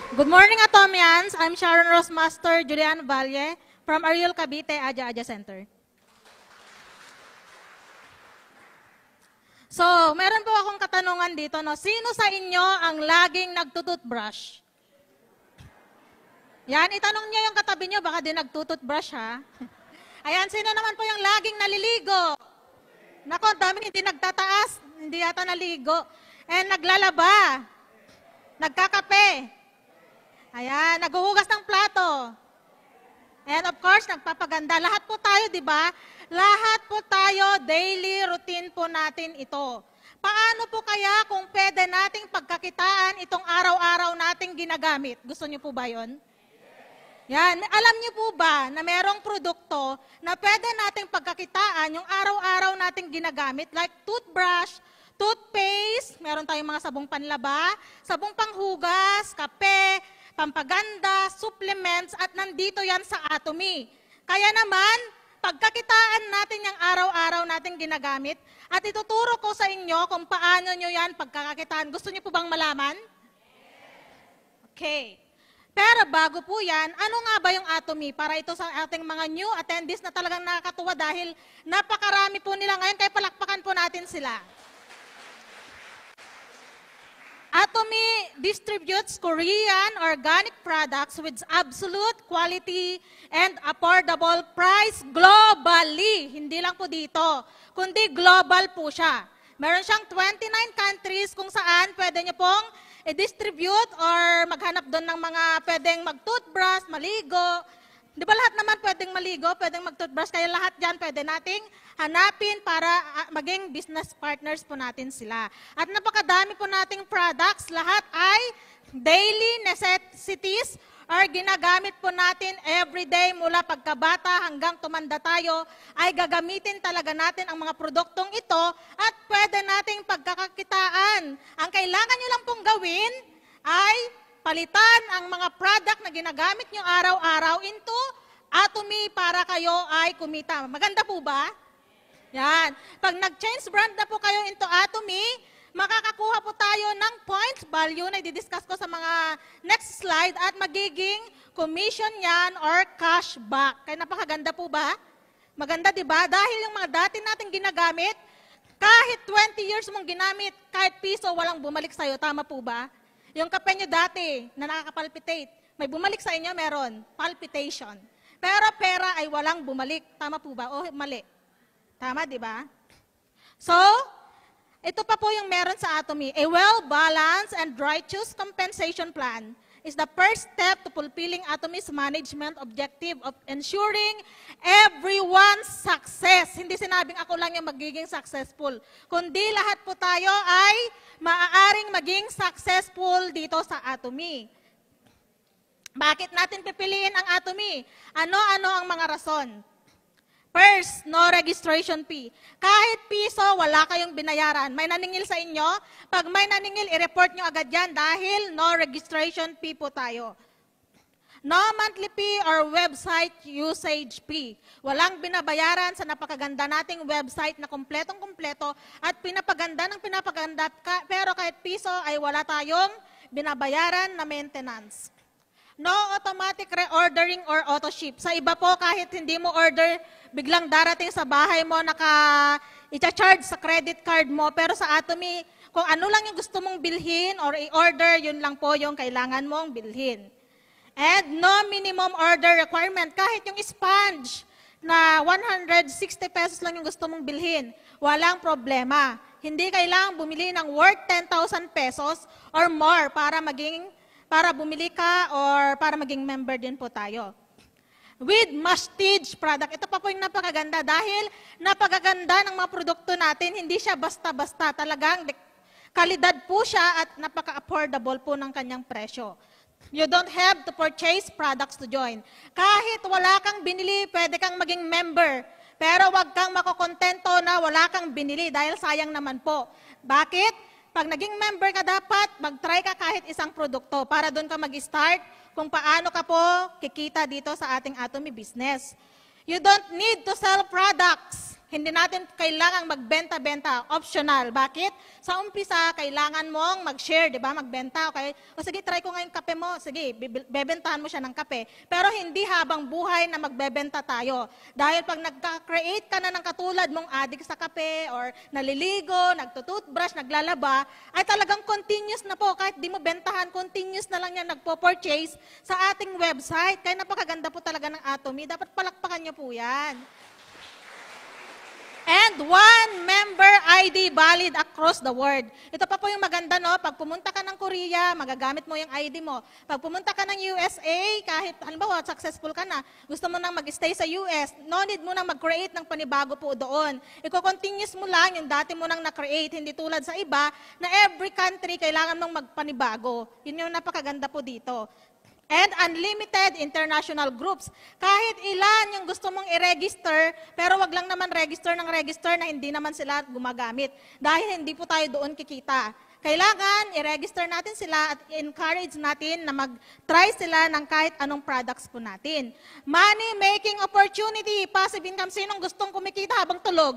Good morning, Atomians. I'm Sharon Rose Master Julian Valle from Ariel Cavite, Aja Aja Center. So, meron po akong katanungan dito, no? Sino sa inyo ang laging nagtututbrush? Yan, itanong niyo yung katabi niyo, baka din nagtututbrush, ha? Ayan, sino naman po yung laging naliligo? Nako, dami hindi nagtataas, hindi yata naligo. And naglalaba, nagkakape, ayan, naghuhugas ng plato. And of course, nagpapaganda. Lahat po tayo, di ba? Lahat po tayo, daily routine po natin ito. Paano po kaya kung pwede nating pagkakitaan itong araw-araw nating ginagamit? Gusto niyo po ba yon? Yan. Alam niyo po ba na merong produkto na pwede nating pagkakitaan yung araw-araw nating ginagamit like toothbrush, toothpaste, meron tayong mga sabong panlaba, sabong panghugas, kape, pampaganda, supplements, at nandito yan sa Atomy. Kaya naman, pagkakitaan natin yung araw-araw nating ginagamit at ituturo ko sa inyo kung paano nyo yan pagkakakitaan. Gusto niyo po bang malaman? Okay. Pero bago po yan, ano nga ba yung Atomy? Para ito sa ating mga new attendees na talagang nakakatuwa dahil napakarami po nila ngayon, kaya palakpakan po natin sila. Atomy distributes Korean organic products with absolute quality and affordable price globally. Hindi lang po dito, kundi global po siya. Meron siyang 29 countries kung saan pwede niyo pong i-distribute or maghanap doon ng mga pwedeng mag-toothbrush, maligo. Di ba lahat naman pwedeng maligo, pwedeng mag-toothbrush, kaya lahat dyan pwede nating hanapin para maging business partners po natin sila. At napakadami po nating products, lahat ay daily necessities or ginagamit po natin everyday mula pagkabata hanggang tumanda tayo, ay gagamitin talaga natin ang mga produktong ito at pwede nating pagkakakitaan. Ang kailangan nyo lang pong gawin ay palitan ang mga product na ginagamit nyo araw-araw into Atomy para kayo ay kumita. Maganda po ba? Yan. Pag nag-change brand na po kayo into Atomy, makakakuha po tayo ng points value na i-discuss ko sa mga next slide at magiging commission yan or cashback. Kaya napakaganda po ba? Maganda, di ba? Dahil yung mga dati natin ginagamit, kahit 20 years mong ginamit, kahit piso, walang bumalik sa'yo. Tama po ba? Yung kape nyo dati na nakakapalpitate, may bumalik sa inyo, meron. Palpitation. Pero pera ay walang bumalik. Tama po ba? O mali? Tama, di ba? So, ito pa po yung meron sa Atomy. A well-balanced and righteous compensation plan is the first step to fulfilling Atomy's management objective of ensuring everyone's success. Hindi sinabing ako lang yung magiging successful, kundi lahat po tayo ay maaaring maging successful dito sa Atomy. Bakit natin pipiliin ang Atomy? Ano-ano ang mga rason? First, no registration fee. Kahit piso, wala kayong binayaran. May naningil sa inyo? Pag may naningil, i-report nyo agad yan dahil no registration fee po tayo. No monthly fee or website usage fee. Walang binabayaran sa napakaganda nating website na kompletong-kompleto at pinapaganda ng pinapaganda, pero kahit piso ay wala tayong binabayaran na maintenance. No automatic reordering or auto-ship. Sa iba po, kahit hindi mo order, biglang darating sa bahay mo, i-charge sa credit card mo. Pero sa Atomy, kung ano lang yung gusto mong bilhin or i-order, yun lang po yung kailangan mong bilhin. And no minimum order requirement. Kahit yung sponge na 160 pesos lang yung gusto mong bilhin, walang problema. Hindi kailangan bumili ng worth 10,000 pesos or more para bumili ka or para maging member din po tayo. With Mastige product. Ito pa po yung napakaganda dahil napakaganda ng mga produkto natin. Hindi siya basta-basta. Talagang kalidad po siya at napaka-affordable po ng kanyang presyo. You don't have to purchase products to join. Kahit wala kang binili, pwede kang maging member. Pero wag kang makokontento na wala kang binili dahil sayang naman po. Bakit? Pag naging member ka, dapat mag-try ka kahit isang produkto para doon ka mag-start kung paano ka po kikita dito sa ating Atomy business. You don't need to sell products. Hindi natin kailangang magbenta-benta, optional. Bakit? Sa umpisa, kailangan mong mag-share, di ba? Magbenta, okay? O sige, try ko ngayon kape mo. Sige, bebentahan mo siya ng kape. Pero hindi habang buhay na magbebenta tayo. Dahil pag nagka-create ka na ng katulad mong addict sa kape or naliligo, nagtutoothbrush, naglalaba, ay talagang continuous na po. Kahit di mo bentahan, continuous na lang yan nagpo-purchase sa ating website. Kaya napakaganda po talaga ng Atomy. Dapat palakpakan niyo po yan. And one member ID valid across the world. Ito pa po yung maganda, no? Pag pumunta ka ng Korea, magagamit mo yung ID mo. Pag pumunta ka ng USA, kahit halimbawa successful ka na, gusto mo nang mag-stay sa US, no need mo nang mag-create ng panibago po doon. Iko-continuous mo lang yung dati mo nang na-create, hindi tulad sa iba na every country kailangan mong magpanibago. Yun yung napakaganda po dito. And unlimited international groups. Kahit ilan yung gusto mong i-register, pero wag lang naman register na hindi naman sila gumagamit. Dahil hindi po tayo doon kikita. Kailangan i-register natin sila at encourage natin na mag-try sila ng kahit anong products po natin. Money-making opportunity, passive income. Sinong gustong kumikita habang tulog?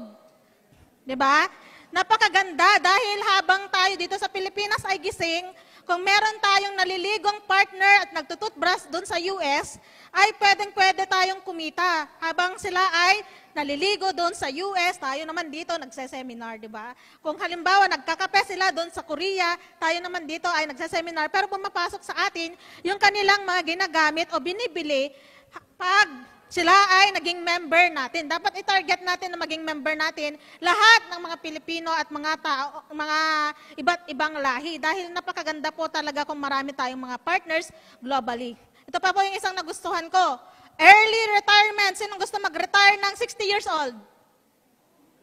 Diba? Napakaganda dahil habang tayo dito sa Pilipinas ay gising, kung meron tayong naliligong partner at nagtututbrush doon sa US, ay pwedeng-pwede tayong kumita. Habang sila ay naliligo doon sa US, tayo naman dito nagse-seminar, di ba? Kung halimbawa nagkakape sila doon sa Korea, tayo naman dito ay nagse-seminar, pero pumapasok sa atin yung kanilang mga ginagamit o binibili pag sila ay naging member natin. Dapat i-target natin na maging member natin lahat ng mga Pilipino at mga tao, mga iba't ibang lahi. Dahil napakaganda po talaga kung marami tayong mga partners globally. Ito pa po yung isang nagustuhan ko. Early retirement. Sinong gusto mag-retire ng 60 years old?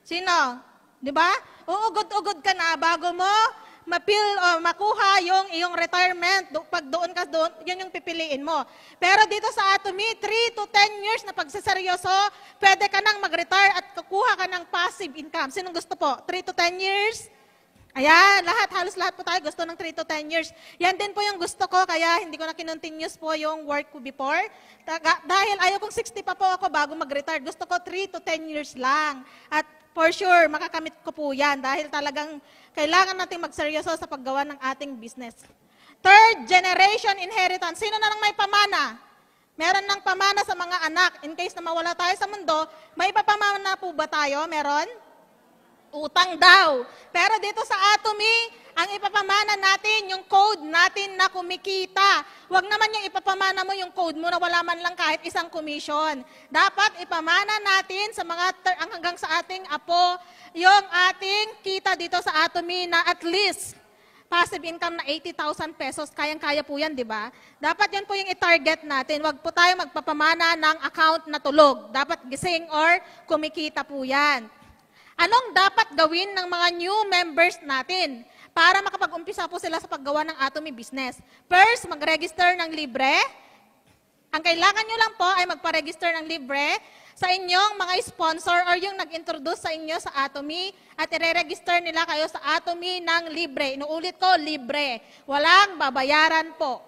Sino? Di ba? Uugod-ugod ka na bago mo makuha yung iyong retirement. Pag doon ka doon, yun yung pipiliin mo. Pero dito sa Atomy, 3 to 10 years na pagsaseryoso, pwede ka nang mag-retire at kukuha ka ng passive income. Sinong gusto po? 3 to 10 years? Ayan, halos lahat po tayo gusto ng 3 to 10 years. Yan din po yung gusto ko, kaya hindi ko na kinontinuous po yung work ko before. Dahil ayaw kong 60 pa po ako bago mag-retire. Gusto ko 3 to 10 years lang. At for sure, makakamit ko po yan dahil talagang kailangan natin magseryoso sa paggawa ng ating business. Third generation inheritance. Sino na lang may pamana? Meron ng pamana sa mga anak. In case na mawala tayo sa mundo, may papamana po ba tayo? Meron? Utang daw. Pero dito sa Atomy, ang ipapamana natin, yung code natin na kumikita. Huwag naman yung ipapamana mo yung code mo na wala man lang kahit isang commission. Dapat ipamana natin sa mga hanggang sa ating apo, yung ating kita dito sa Atomy na at least passive income na 80,000 pesos. Kayang-kaya po yan, di ba? Dapat yan po yung i-target natin. Huwag po tayo magpapamana ng account na tulog. Dapat gising or kumikita po yan. Anong dapat gawin ng mga new members natin para makapag-umpisa po sila sa paggawa ng Atomy business? First, mag-register ng libre. Ang kailangan nyo lang po ay magpa-register ng libre sa inyong mga sponsor or yung nag-introduce sa inyo sa Atomy at i-register nila kayo sa Atomy ng libre. Inuulit ko, libre. Walang babayaran po.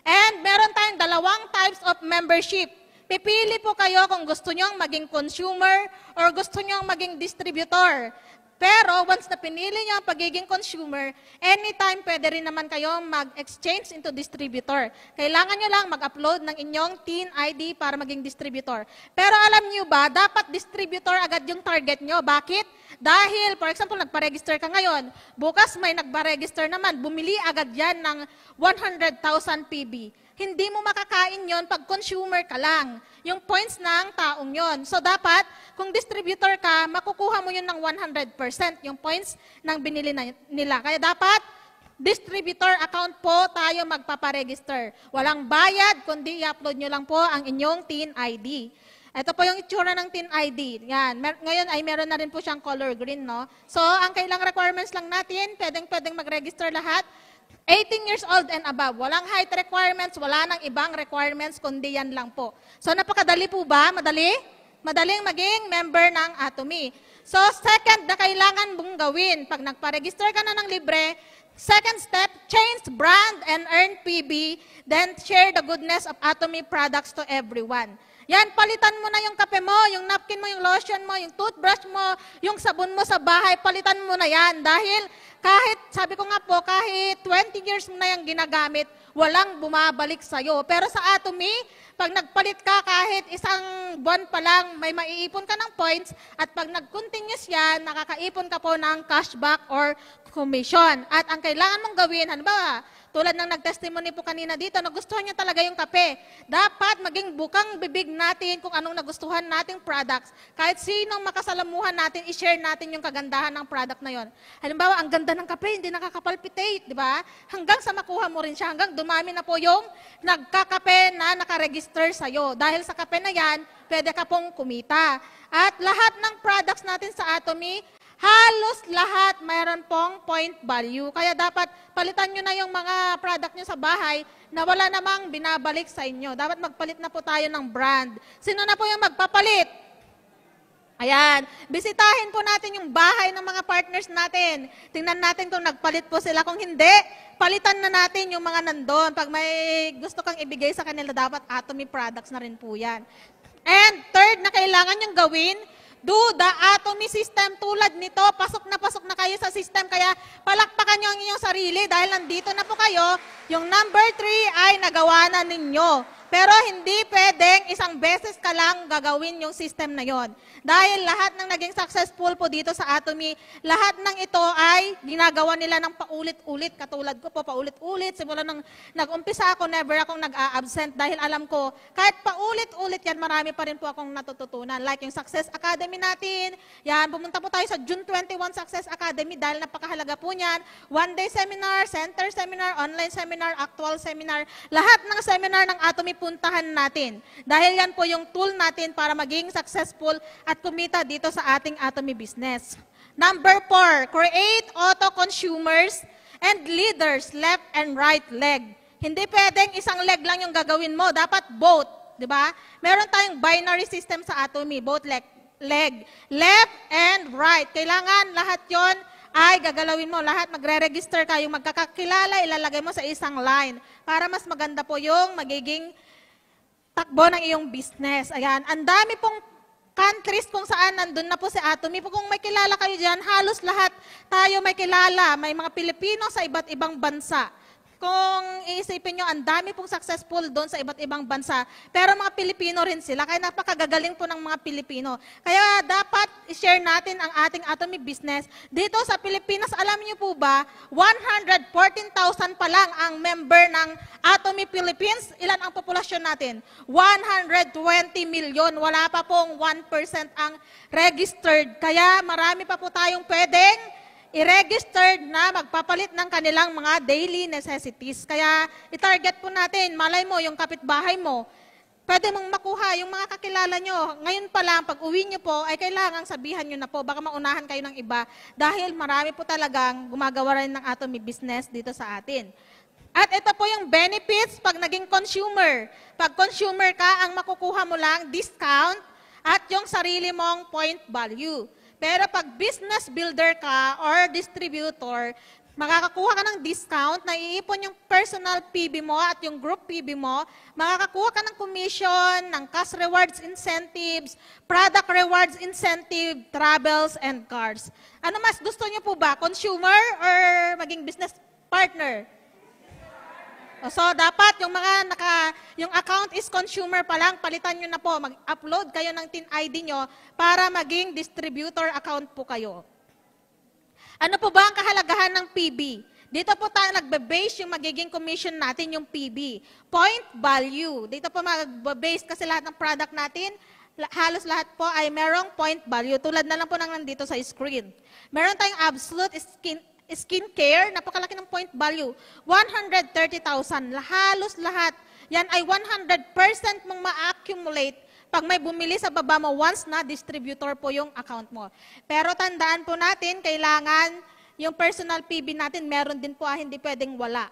And meron tayong 2 types of membership. Pipili po kayo kung gusto nyong maging consumer or gusto nyong maging distributor. Pero once na pinili nyo ang pagiging consumer, anytime pwede rin naman kayo mag-exchange into distributor. Kailangan nyo lang mag-upload ng inyong TIN ID para maging distributor. Pero alam nyo ba, dapat distributor agad yung target nyo. Bakit? Dahil, for example, nagpa-register ka ngayon, bukas may nagpa-register naman, bumili agad yan ng 100,000 PB. Hindi mo makakain yon pag consumer ka lang. Yung points ng taong yon. So dapat, kung distributor ka, makukuha mo yun ng 100% yung points ng binili nila. Kaya dapat, distributor account po tayo magpaparegister. Walang bayad, kundi i-upload nyo lang po ang inyong TIN ID. Ito po yung itsura ng TIN ID. Yan. Ngayon ay meron na rin po siyang color green, no? So, ang kailang requirements lang natin, pwedeng mag-register lahat. 18 years old and above. Walang height requirements, wala nang ibang requirements, kundi yan lang po. So, napakadali po ba? Madali? Madaling maging member ng Atomy. So, second na kailangan mong gawin, pag nagpa-register ka na ng libre, second step, change brand and earn PB, then share the goodness of Atomy products to everyone. Yan, palitan mo na yung kape mo, yung napkin mo, yung lotion mo, yung toothbrush mo, yung sabon mo sa bahay, palitan mo na yan. Dahil kahit, sabi ko nga po, kahit 20 years mo na yung ginagamit, walang bumabalik sa'yo. Pero sa Atomy, pag nagpalit ka kahit isang buwan pa lang, may maiipon ka ng points at pag nag-continuous yan, nakakaipon ka po ng cashback or commission. At ang kailangan mong gawin, halimbawa, tulad ng nag-testimony po kanina dito, nagustuhan niya talaga yung kape. Dapat maging bukang bibig natin kung anong nagustuhan nating products. Kahit sinong makasalamuhan natin, i-share natin yung kagandahan ng product na yon. Halimbawa, ang ganda ng kape, hindi nakakapalpitate, di ba? Hanggang sa makuha mo rin siya, hanggang dumami na po yung nagkakape na nakaregister sa'yo. Dahil sa kape na yan, pwede ka pong kumita. At lahat ng products natin sa Atomy, halos lahat mayroon pong point value. Kaya dapat palitan nyo na yung mga product nyo sa bahay na wala namang binabalik sa inyo. Dapat magpalit na po tayo ng brand. Sino na po yung magpapalit? Ayan, bisitahin po natin yung bahay ng mga partners natin. Tingnan natin kung nagpalit po sila. Kung hindi, palitan na natin yung mga nandun. Pag may gusto kang ibigay sa kanila, dapat Atomy products na rin po yan. And third na kailangan yung gawin, do the Atomy system. Tulad nito, pasok na kayo sa system. Kaya palakpakan nyo ang inyong sarili dahil nandito na po kayo. Yung number 3 ay nagawa na ninyo. Pero hindi pwedeng isang beses ka lang gagawin yung system na yon. Dahil lahat ng naging successful po dito sa Atomy, lahat ng ito ay ginagawa nila ng paulit-ulit. Katulad ko po, paulit-ulit. Simula nang nag-umpisa ako, never akong nag-a-absent dahil alam ko, kahit paulit-ulit yan, marami pa rin po akong natututunan. Like yung Success Academy natin, yan, pumunta po tayo sa June 21 Success Academy dahil napakahalaga po niyan. One-day seminar, center seminar, online seminar, actual seminar, lahat ng seminar ng Atomy puntahan natin. Dahil yan po yung tool natin para maging successful at kumita dito sa ating Atomy business. Number 4, create auto-consumers and leaders, left and right leg. Hindi pwedeng isang leg lang yung gagawin mo. Dapat both. Di ba? Meron tayong binary system sa Atomy, both leg, left and right. Kailangan lahat yon ay gagalawin mo. Lahat magre-register ka. Yung magkakakilala, ilalagay mo sa isang line para mas maganda po yung magiging takbo ng iyong business. Ayan. Ang dami pong countries kung saan nandun na po si Atomy. Kung may kilala kayo dyan, halos lahat tayo may kilala. May mga Pilipino sa iba't ibang bansa. Kung iisipin nyo, ang dami pong successful doon sa iba't ibang bansa. Pero mga Pilipino rin sila. Kaya napakagagaling po ng mga Pilipino. Kaya dapat i-share natin ang ating Atomy business. Dito sa Pilipinas, alam niyo po ba, 114,000 pa lang ang member ng Atomy Philippines. Ilan ang populasyon natin? 120 million. Wala pa pong 1% ang registered. Kaya marami pa po tayong pwedeng i-registered na magpapalit ng kanilang mga daily necessities. Kaya i-target po natin, malay mo, yung kapitbahay mo, pwede mong makuha yung mga kakilala nyo. Ngayon pa lang, pag uwi nyo po, ay kailangang sabihan nyo na po, baka maunahan kayo ng iba, dahil marami po talagang gumagawa rin ng Atomy business dito sa atin. At ito po yung benefits pag naging consumer. Pag consumer ka, ang makukuha mo lang, discount at yung sarili mong point value. Pero pag business builder ka or distributor, makakakuha ka ng discount, naiipon yung personal PB mo at yung group PB mo, makakakuha ka ng commission, ng cash rewards incentives, product rewards incentive, travels, and cars. Ano mas gusto niyo po ba? Consumer or maging business partner? So, dapat yung yung account is consumer pa lang, palitan nyo na po, mag-upload kayo ng TIN ID nyo para maging distributor account po kayo. Ano po ba ang kahalagahan ng PB? Dito po tayo nagbe-base yung magiging commission natin, yung PB. Point value. Dito po mag-base kasi lahat ng product natin, halos lahat po ay merong point value. Tulad na lang po nang nandito sa screen. Meron tayong absolute skincare, napakalaki ng point value, 130,000. Halos lahat. Yan ay 100% mong ma-accumulate pag may bumili sa baba mo once na distributor po yung account mo. Pero tandaan po natin, kailangan yung personal PB natin, meron din po, hindi pwedeng wala.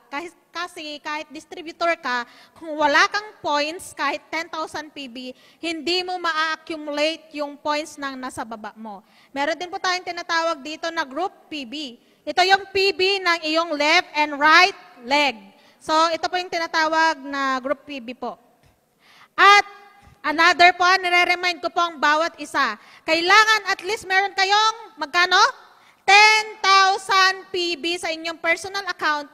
Kasi kahit distributor ka, kung wala kang points, kahit 10,000 PB, hindi mo ma-accumulate yung points ng nasa baba mo. Meron din po tayong tinatawag dito na group PB. Ito yung PB ng iyong left and right leg. So, ito po yung tinatawag na group PB po. At Another po, nire-remind ko po ang bawat isa. Kailangan at least meron kayong, magkano? 10,000 PB sa inyong personal account.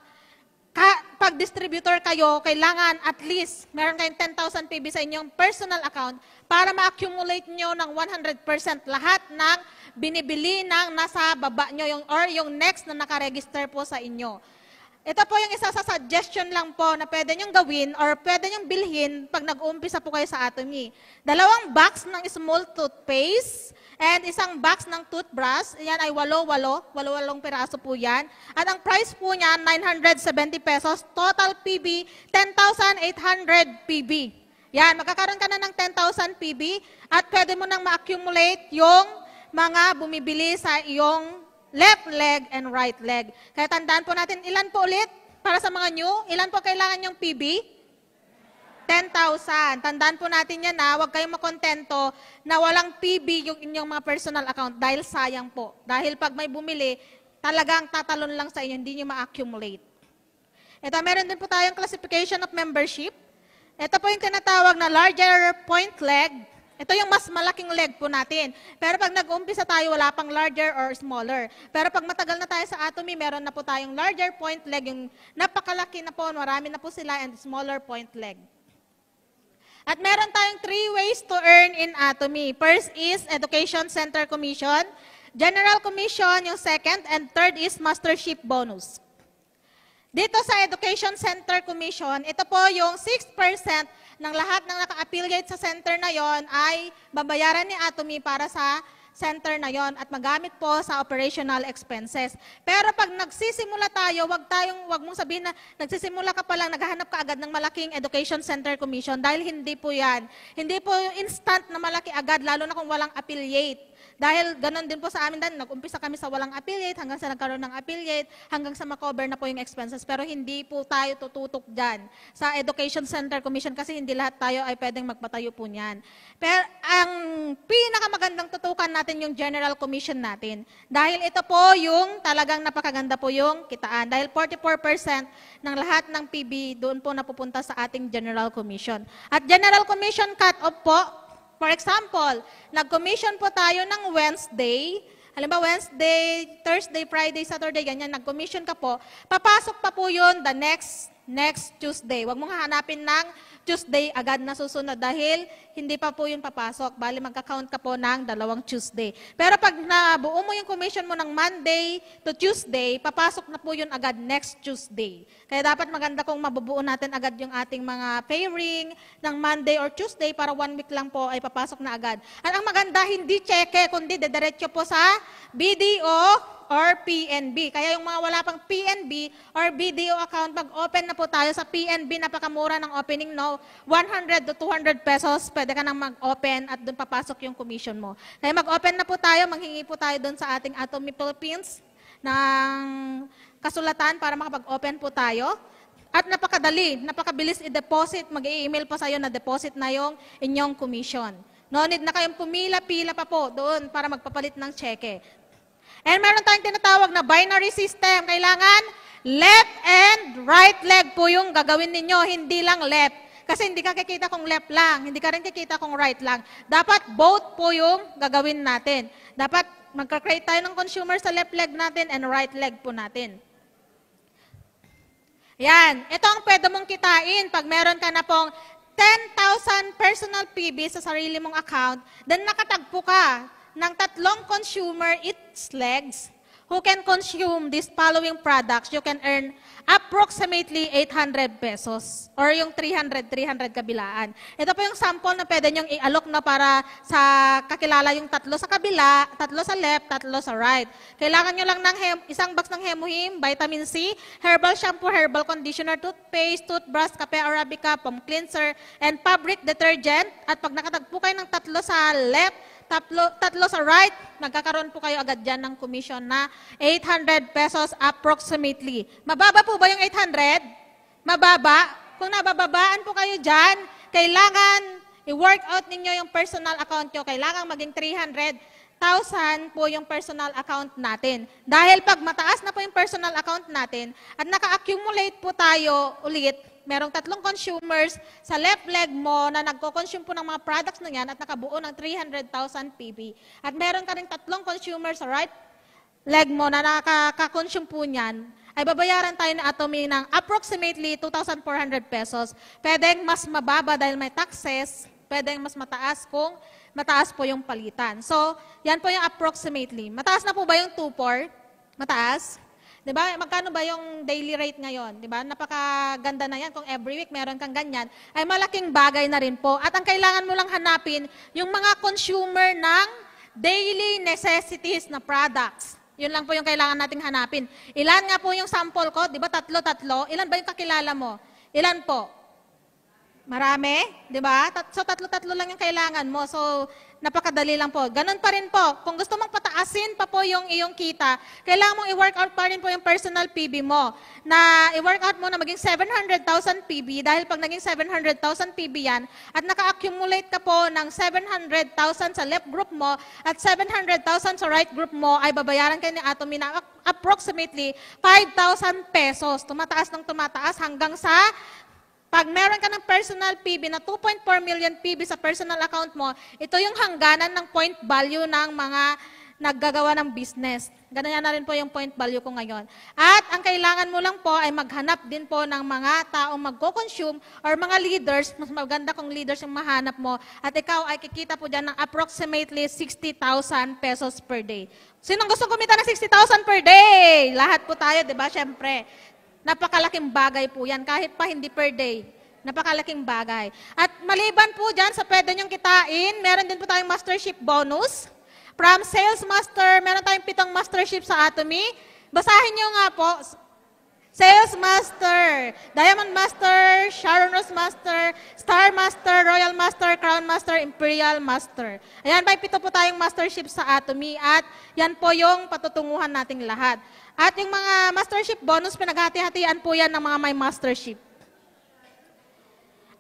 Pag distributor kayo, kailangan at least meron kayong 10,000 PB sa inyong personal account para ma-accumulate nyo ng 100% lahat ng binibili ng nasa baba nyo or yung next na nakaregister po sa inyo. Ito po yung isa sa suggestion lang po na pwede nyong gawin or pwede nyong bilhin pag nag-uumpisa po kayo sa Atomy. 2 box ng small toothpaste and isang box ng toothbrush. Yan ay 8 piraso po yan. At ang price po niya, 970 pesos. Total PB, 10,800 PB. Yan, magkakaroon ka na ng 10,000 PB at pwede mo nang ma-accumulate yung mga bumibili sa iyong left leg and right leg. Kaya tandaan po natin, ilan po ulit? Para sa mga new, ilan po kailangan yung PB? 10,000. Tandaan po natin yan na huwag kayong makontento na walang PB yung inyong mga personal account dahil sayang po. Dahil pag may bumili, talagang tatalon lang sa inyo, hindi nyo ma-accumulate. Ito, meron din po tayong classification of membership. Ito po yung tinatawag na larger point leg. Ito yung mas malaking leg po natin. Pero pag nag-umpisa tayo, wala pang larger or smaller. Pero pag matagal na tayo sa Atomy, meron na po tayong larger point leg, yung napakalaki na po, marami na po sila, and smaller point leg. At meron tayong 3 ways to earn in Atomy. First is Education Center Commission, General Commission yung second, and third is Mastership Bonus. Dito sa Education Center Commission, ito po yung 6% ng lahat ng naka-affiliate sa center na yon ay babayaran ni Atomy para sa center na yon at magamit po sa operational expenses. Pero pag nagsisimula tayo, wag mong sabihin na nagsisimula ka pa lang, naghahanap ka agad ng malaking Education Center Commission dahil hindi po yan. Hindi po instant na malaki agad, lalo na kung walang affiliate. Dahil ganon din po sa amin, nag-umpisa kami sa walang affiliate, hanggang sa nagkaroon ng affiliate, hanggang sa makover na po yung expenses. Pero hindi po tayo tututok dyan sa Education Center Commission kasi hindi lahat tayo ay pwedeng magpatayo po niyan. Pero ang pinakamagandang tutukan natin yung General Commission natin. Dahil ito po yung talagang napakaganda po yung kitaan. Dahil 44% ng lahat ng PB doon po napupunta sa ating General Commission. At General Commission cut-off po, for example, nag-commission po tayo ng Wednesday. Halimbawa, Wednesday, Thursday, Friday, Saturday, ganyan, nag-commission ka po. Papasok pa po yun the next Tuesday. Huwag mong hahanapin ng Tuesday agad na susunod dahil hindi pa po yun papasok. Bali, magka-count ka po ng 2 Tuesday. Pero pag nabuo mo yung commission mo ng Monday to Tuesday, papasok na po yun agad next Tuesday. Kaya dapat maganda kung mabubuo natin agad yung ating mga pairing ng Monday or Tuesday para 1 week lang po ay papasok na agad. At ang maganda, hindi cheque, kundi dediretso po sa BDO or PNB. Kaya yung mga wala pang PNB or BDO account, mag-open na po tayo sa PNB, napakamura ng opening, no? 100 to 200 pesos, pwede ka nang mag-open at doon papasok yung commission mo. Kaya mag-open na po tayo, manghingi po tayo doon sa ating Atomy Philippines ng kasulatan para makapag-open po tayo. At napakadali, napakabilis i-deposit, mag-i-email pa sa'yo na deposit na yung inyong commission. No need na kayong pumila-pila pa po doon para magpapalit ng cheque. And meron tayong tinatawag na binary system. Kailangan left and right leg po yung gagawin ninyo, hindi lang left. Kasi hindi ka kikita kung left lang, hindi ka rin kikita kung right lang. Dapat both po yung gagawin natin. Dapat magka-create tayo ng consumer sa left leg natin and right leg po natin. Yan. Ito ang pwede mong kitain pag meron ka na pong 10,000 personal PB sa sarili mong account, then nakatagpo ka ng 3 consumer its legs who can consume these following products, you can earn approximately 800 pesos or yung 300 kabilaan. Ito po yung sample na pwede nyong i-alok na para sa kakilala yung 3 sa kabila, 3 sa left, 3 sa right. Kailangan nyo lang ng isang box ng Hemohim, vitamin C, herbal shampoo, herbal conditioner, toothpaste, toothbrush, kape arabica, foam cleanser, and fabric detergent. At pag nakatagpo kayo ng 3 sa left, 3 sa right, magkakaroon po kayo agad dyan ng commission na 800 pesos approximately. Mababa po ba yung 800? Mababa? Kung nabababaan po kayo dyan, kailangan i-work out ninyo yung personal account nyo. Kailangan maging 300. po yung personal account natin. Dahil pag mataas na po yung personal account natin at naka-accumulate po tayo ulit, merong 3 consumers sa left leg mo na nagko-consume po ng mga products na yan at nakabuo ng 300,000 PB. At meron ka rin 3 consumers sa right leg mo na nakaka-consume po niyan, ay babayaran tayo ni Atomy ng approximately 2,400 pesos. Pwedeng mas mababa dahil may taxes, pwedeng mas mataas kung mataas po yung palitan. So, yan po yung approximately. Mataas na po ba yung 2,400? Mataas? Diba? Magkano ba yung daily rate ngayon? Diba? Napakaganda na yan. Kung every week meron kang ganyan, ay malaking bagay na rin po. At ang kailangan mo lang hanapin, yung mga consumer ng daily necessities na products. Yun lang po yung kailangan nating hanapin. Ilan nga po yung sample ko? Diba? 3? Ilan ba yung kakilala mo? Ilan po? Marami? Diba? So, 3 lang yung kailangan mo. So, napakadali lang po. Ganun pa rin po. Kung gusto mong pataasin pa po yung iyong kita, kailangan mong i-workout pa rin po yung personal PB mo. Na i-workout mo na maging 700,000 PB dahil pag naging 700,000 PB yan at naka-accumulate ka po ng 700,000 sa left group mo at 700,000 sa right group mo ay babayaran kayo ni Atomy na approximately 5,000 pesos. Tumataas ng tumataas hanggang sa pag meron ka ng personal PB na 2.4 million PB sa personal account mo, ito yung hangganan ng point value ng mga naggagawa ng business. Ganyan na rin po yung point value ko ngayon. At ang kailangan mo lang po ay maghanap din po ng mga taong magko-consume or mga leaders. Mas maganda kung leaders yung mahanap mo. At ikaw ay kikita po dyan ng approximately 60,000 pesos per day. Sinong gusto kumita ng 60,000 per day? Lahat po tayo, di ba? Siyempre. Napakalaking bagay po yan, kahit pa hindi per day. Napakalaking bagay. At maliban po dyan sa pwede nyong kitain, meron din po tayong mastership bonus. From sales master, meron tayong 7 mastership sa Atomy. Basahin nyo nga po. Sales master, diamond master, Sharon Rose master, star master, royal master, crown master, imperial master. Ayan, may 7 po tayong mastership sa Atomy at yan po yung patutunguhan nating lahat. At yung mga mastership bonus, pinaghati-hatian po yan ng mga may mastership.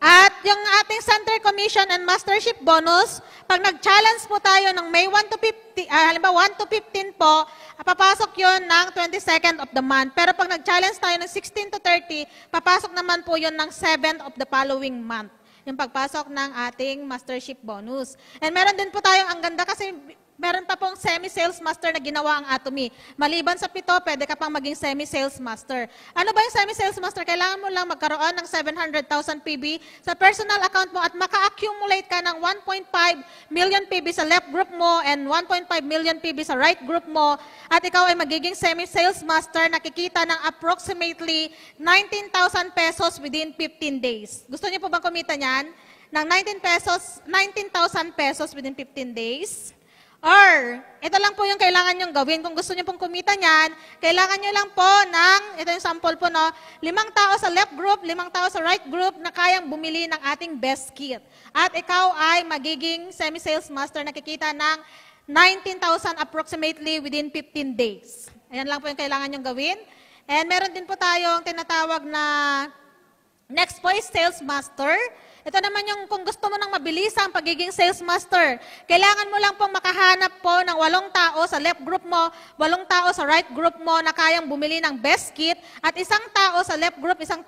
At yung ating center commission and mastership bonus, pag nag-challenge po tayo ng May 1 to 15, halimbawa 1 to 15 po, papasok yun ng 22nd of the month. Pero pag nag-challenge tayo ng 16 to 30, papasok naman po yun ng 7th of the following month. Yung pagpasok ng ating mastership bonus. And meron din po tayong, ang ganda kasi meron pa pong semi-sales master na ginawa ang Atomy. Maliban sa 7, pwede ka pang maging semi-sales master. Ano ba yung semi-sales master? Kailangan mo lang magkaroon ng 700,000 PB sa personal account mo at maka-accumulate ka ng 1.5 million PB sa left group mo and 1.5 million PB sa right group mo at ikaw ay magiging semi-sales master na kikita ng approximately 19,000 pesos within 15 days. Gusto niyo po bang kumita niyan? Ng 19,000 pesos within 15 days? Or, ito lang po yung kailangan nyong gawin. Kung gusto nyo pong kumita niyan, kailangan nyo lang po ng, ito yung sample po, no? 5 tao sa left group, 5 tao sa right group na kayang bumili ng ating best kit. At ikaw ay magiging semi-sales master na kikita ng 19,000 approximately within 15 days. Ayan lang po yung kailangan nyong gawin. And meron din po tayong tinatawag na next po is sales master. Ito naman yung kung gusto mo ng mabilis ang pagiging sales master. Kailangan mo lang pong makahanap po ng 8 tao sa left group mo, 8 tao sa right group mo na kayang bumili ng best kit, at 1 tao sa left group, 2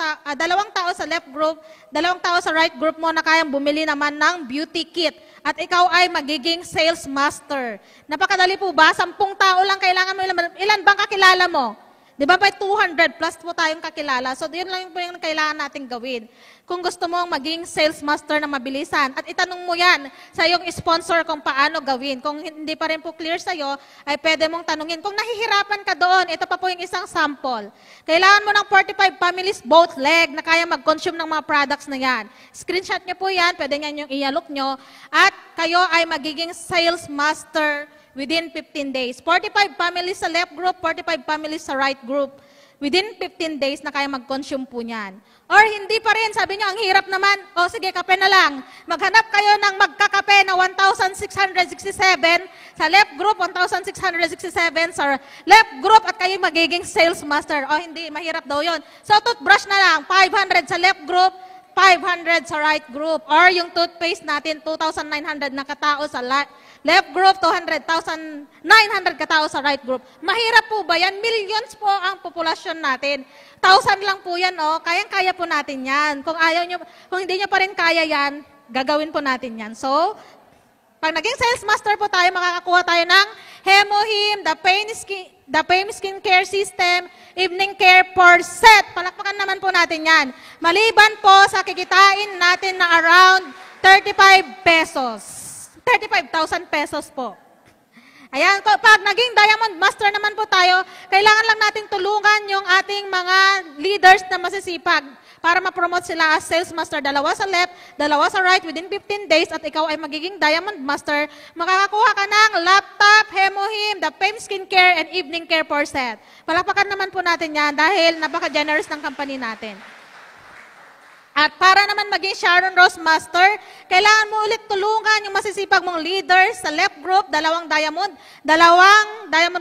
tao sa left group, 2 tao sa right group mo na kayang bumili naman ng beauty kit. At ikaw ay magiging sales master. Napakadali po ba? 10 tao lang kailangan mo. Ilan bang kakilala mo? Di ba, by 200 plus po tayong kakilala. So, yun lang po yung kailangan natin gawin. Kung gusto mong maging sales master na mabilisan, at itanong mo yan sa iyong sponsor kung paano gawin. Kung hindi pa rin po clear sa'yo, ay pwede mong tanungin. Kung nahihirapan ka doon, ito pa po yung isang sample. Kailangan mo ng 45 families both leg na kaya mag-consume ng mga products na yan. Screenshot nyo po yan, pwede nga yung i-alok nyo, at kayo ay magiging sales master within 15 days. 45 families sa left group, 45 families sa right group. Within 15 days na kaya mag-consume po niyan. Or hindi pa rin, sabi nyo, ang hirap naman, o sige, kape na lang. Maghanap kayo ng magkakape na 1,667 sa left group, 1,667 sa left group, at kayo magiging sales master. O hindi, mahirap daw yon. So, toothbrush na lang, 500 sa left group, 500 sa right group. Or yung toothpaste natin, 2,900 na katao sa left group, 200,000, 900 katao sa right group. Mahirap po ba yan? Millions po ang populasyon natin. 1,000 lang po yan, oh. Kayang-kaya po natin yan. Kung ayaw nyo, kung hindi nyo pa rin kaya yan, gagawin po natin yan. So, pag naging sales master po tayo, makakakuha tayo ng Hemohim, the Pain Skin Care System, Evening Care for Set. Palakpakan naman po natin yan. Maliban po sa kikitain natin na around 35 pesos. 35,000 pesos po. Ayan, pag naging Diamond Master naman po tayo, kailangan lang nating tulungan yung ating mga leaders na masisipag para ma-promote sila as Sales Master. Dalawa sa left, dalawa sa right within 15 days at ikaw ay magiging Diamond Master. Makakakuha ka ng laptop, Hemohim, the Pain Skin Care, and Evening Care for Set. Palakpakan naman po natin yan dahil napaka-generous ng company natin. At para naman maging Sharon Rose Master, kailangan mo ulit tulungan yung masisipag mong leaders sa left group, dalawang Diamond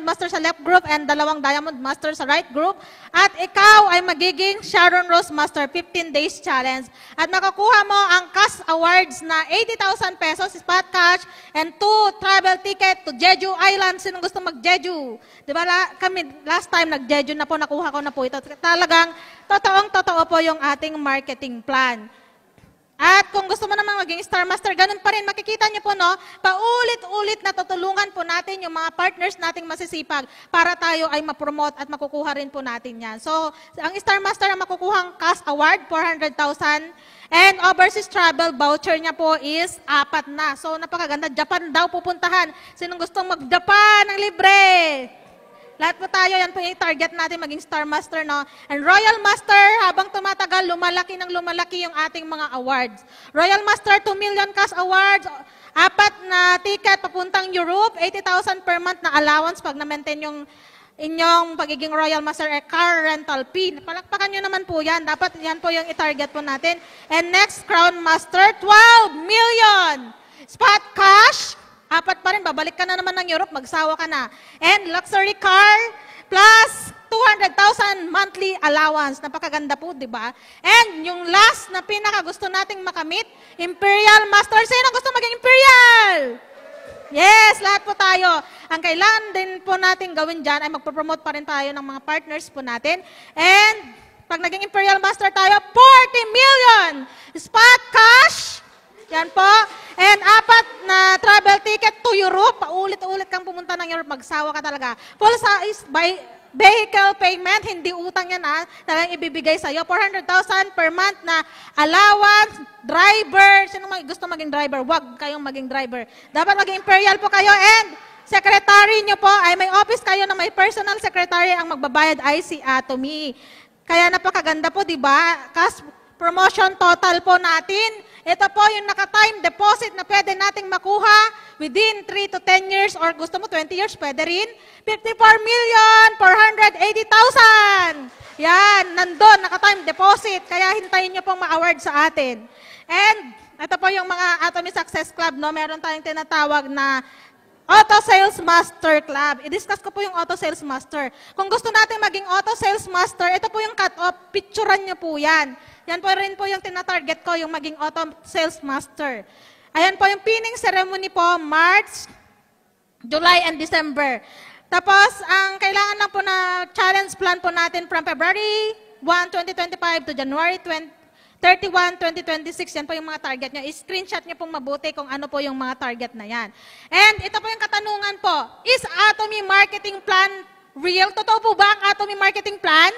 Master sa left group and dalawang Diamond Master sa right group. At ikaw ay magiging Sharon Rose Master 15 Days Challenge. At makakuha mo ang cash awards na 80,000 pesos, spot cash, and 2 travel ticket to Jeju Island. Sinong gusto mag-Jeju? Diba kami last time nag-Jeju na po, nakuha ko na po ito. Talagang totoong-totoo po yung ating marketing plan. At kung gusto mo namang maging Star Master, ganun pa rin. Makikita niyo po, no? Paulit-ulit na tutulungan po natin yung mga partners nating masisipag para tayo ay ma-promote at makukuha rin po natin yan. So, ang Star Master na makukuhang cash award, 400,000. And overseas travel voucher niya po is 4 na. So, napakaganda. Japan daw pupuntahan. Sinong gustong mag-Japan ng libre? Lahat po tayo, yan po yung target natin maging Star Master, no? And Royal Master, habang tumatagal, lumalaki ng lumalaki yung ating mga awards. Royal Master, 2 million cash awards, 4 na ticket papuntang Europe, 80,000 per month na allowance pag na-maintain yung inyong pagiging Royal Master car rental fee. Palakpakan nyo naman po yan. Dapat yan po yung i-target po natin. And next, Crown Master, 12 million. Spot cash, 4 pa rin, babalik ka na naman ng Europe, magsawa ka na. And luxury car, plus 200,000 monthly allowance. Napakaganda po, di ba? And yung last na pinaka gusto nating makamit, Imperial Master. Sino gusto maging Imperial? Yes, lahat po tayo. Ang kailangan din po natin gawin dyan ay magpo-promote pa rin tayo ng mga partners po natin. And pag naging Imperial Master tayo, 40 million spot cash. Yan po. And 4 na travel ticket to Europe. Paulit-ulit kang pumunta ng Europe, magsawa ka talaga. Full size by vehicle payment, hindi utang yan ha. Talagang ibibigay sa'yo. 400,000 per month na allowance, driver. Sino gusto maging driver? Huwag kayong maging driver. Dapat maging Imperial po kayo. And secretary nyo po ay may office kayo na may personal secretary ang magbabayad ay si Atomy. Kaya napakaganda po, di ba? Cash promotion total po natin. Ito po yung naka-time deposit na pwede nating makuha within 3 to 10 years or gusto mo 20 years, pwede rin. 54,480,000. Yan, nandun, naka-time deposit. Kaya hintayin nyo pong ma-award sa atin. And ito po yung mga Atomy Success Club, no? Meron tayong tinatawag na Auto Sales Master Club. I-discuss ko po yung Auto Sales Master. Kung gusto natin maging Auto Sales Master, ito po yung cut-off. Picturean nyo po yan. Yan po rin po yung tinatarget ko, yung maging Auto Sales Master. Ayan po yung pinning ceremony po, March, July, and December. Tapos, ang kailangan lang po na challenge plan po natin from February 1, 2025 to January 31, 2026, yan po yung mga target nyo. I-screenshot nyo pong mabuti kung ano po yung mga target na yan. And ito po yung katanungan po, is Atomy Marketing Plan real? Totoo po ba ang Atomy Marketing Plan?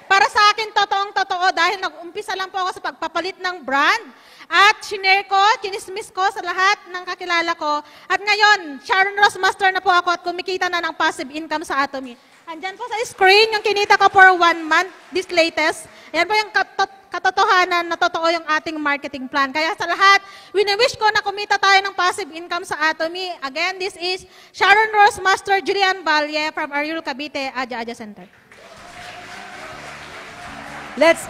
Para sa akin, totoong-totoo dahil nag-umpisa lang po ako sa pagpapalit ng brand at shinare ko, chinismis ko sa lahat ng kakilala ko. At ngayon, Sharon Rose Master na po ako at kumikita na ng passive income sa Atomy. Andyan po sa screen yung kinita ko for 1 month, this latest. Ayan po yung katotohanan na totoo yung ating marketing plan. Kaya sa lahat, wini-wish ko na kumita tayo ng passive income sa Atomy. Again, this is Sharon Rose Master Julian Valle from Ariel Cavite, Aja Aja Center. Let's